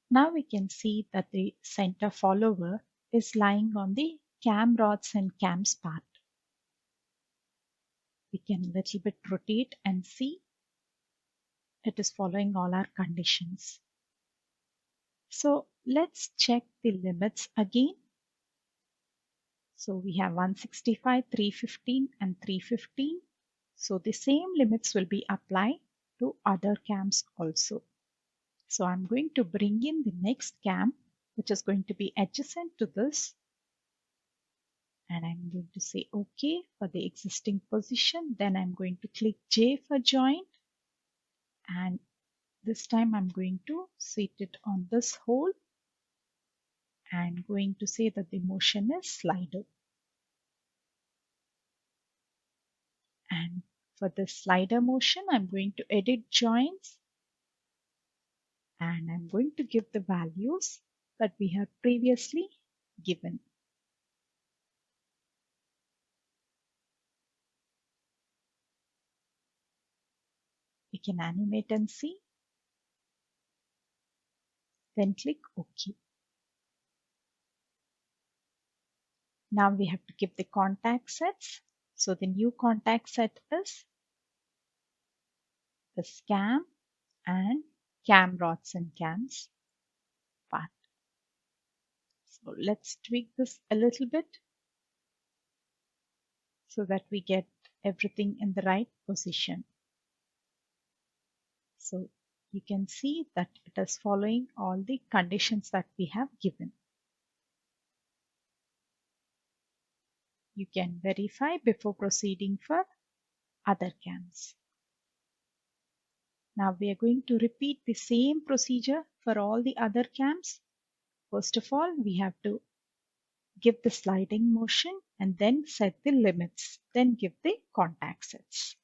Now we can see that the center follower is lying on the cam rods and cams part. We can a little bit rotate and see it is following all our conditions. So let's check the limits again. So we have 165, 315 and 315. So the same limits will be applied to other cams also. So I'm going to bring in the next cam, which is going to be adjacent to this. And I'm going to say OK for the existing position. Then I'm going to click J for joint. And this time I'm going to set it on this hole. And going to say that the motion is slider. And for the slider motion, I'm going to edit joints. And I'm going to give the values that we have previously given. We can animate and see. Then click OK. Now we have to give the contact sets. So the new contact set is the cam and cam rods and cams part. So let's tweak this a little bit so that we get everything in the right position. So you can see that it is following all the conditions that we have given. You can verify before proceeding for other cams. Now we are going to repeat the same procedure for all the other cams. First of all, we have to give the sliding motion and then set the limits, then give the contact sets.